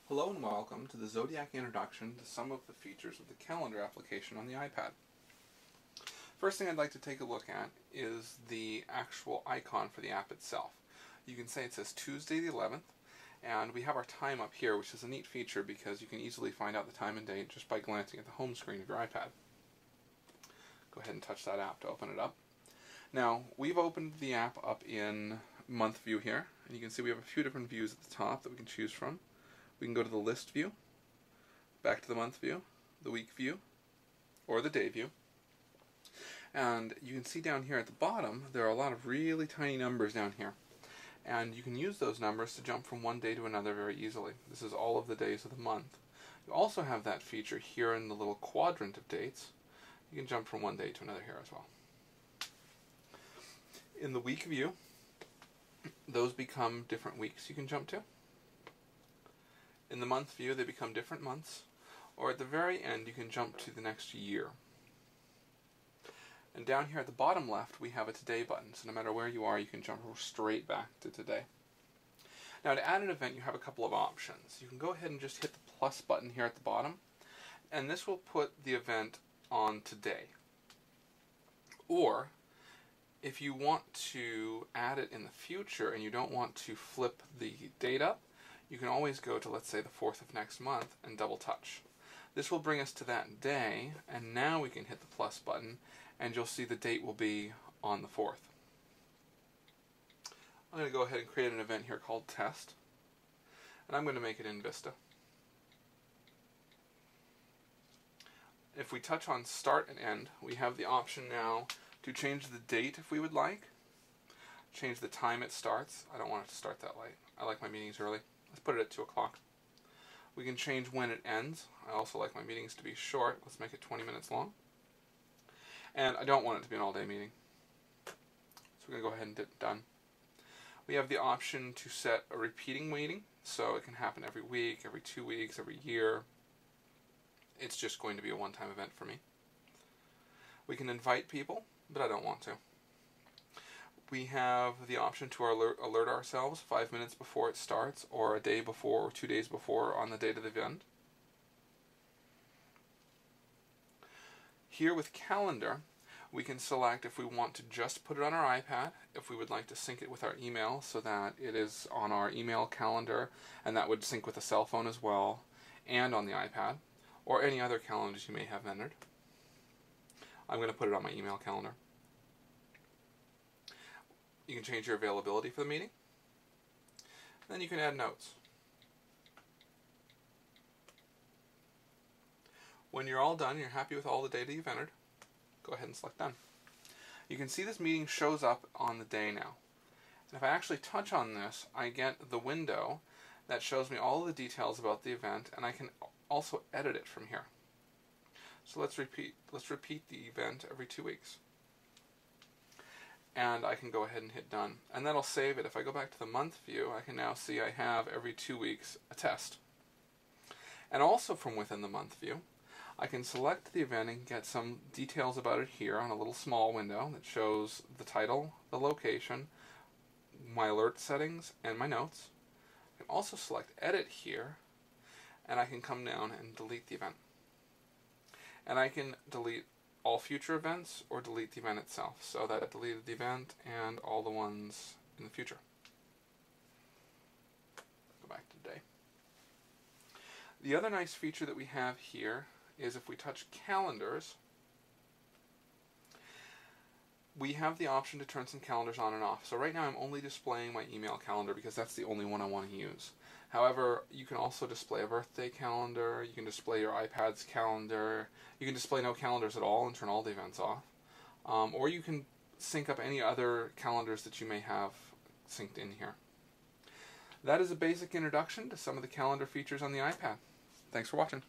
Hello and welcome to the Zodiac introduction to some of the features of the calendar application on the iPad. First thing I'd like to take a look at is the actual icon for the app itself. You can say it says Tuesday the 11th, and we have our time up here, which is a neat feature because you can easily find out the time and date just by glancing at the home screen of your iPad. Go ahead and touch that app to open it up. Now, we've opened the app up in month view here, and you can see we have a few different views at the top that we can choose from. We can go to the list view, back to the month view, the week view, or the day view. And you can see down here at the bottom, there are a lot of really tiny numbers down here. And you can use those numbers to jump from one day to another very easily. This is all of the days of the month. You also have that feature here in the little quadrant of dates. You can jump from one day to another here as well. In the week view, those become different weeks you can jump to. In the month view, they become different months, or at the very end, you can jump to the next year. And down here at the bottom left, we have a Today button, so no matter where you are, you can jump straight back to Today. Now, to add an event, you have a couple of options. You can go ahead and just hit the plus button here at the bottom, and this will put the event on Today. Or, if you want to add it in the future and you don't want to flip the date up, you can always go to, let's say, the 4th of next month and double touch. This will bring us to that day, and now we can hit the plus button, and you'll see the date will be on the 4th. I'm going to go ahead and create an event here called Test, and I'm going to make it in Vista. If we touch on Start and End, we have the option now to change the date if we would like, change the time it starts. I don't want it to start that late. I like my meetings early. Let's put it at 2 o'clock. We can change when it ends. I also like my meetings to be short. Let's make it 20 minutes long. And I don't want it to be an all-day meeting. So we're going to go ahead and hit Done. We have the option to set a repeating meeting, so it can happen every week, every 2 weeks, every year. It's just going to be a one-time event for me. We can invite people, but I don't want to. We have the option to alert ourselves 5 minutes before it starts, or a day before, or 2 days before on the date of the event. Here with Calendar, we can select if we want to just put it on our iPad, if we would like to sync it with our email so that it is on our email calendar, and that would sync with a cell phone as well, and on the iPad, or any other calendars you may have entered. I'm going to put it on my email calendar. You can change your availability for the meeting. Then you can add notes. When you're all done, you're happy with all the data you've entered, go ahead and select Done. You can see this meeting shows up on the day now. And if I actually touch on this, I get the window that shows me all the details about the event, and I can also edit it from here. So let's repeat the event every 2 weeks. And I can go ahead and hit Done. And that'll save it. If I go back to the month view, I can now see I have every 2 weeks a test. And also from within the month view, I can select the event and get some details about it here on a little small window that shows the title, the location, my alert settings, and my notes. I can also select Edit here, and I can come down and delete the event. And I can delete all future events or delete the event itself. So that it deleted the event and all the ones in the future. Go back to today. The other nice feature that we have here is if we touch calendars, we have the option to turn some calendars on and off. So right now I'm only displaying my email calendar because that's the only one I want to use. However, you can also display a birthday calendar, you can display your iPad's calendar, you can display no calendars at all and turn all the events off. Or you can sync up any other calendars that you may have synced in here. That is a basic introduction to some of the calendar features on the iPad. Thanks for watching.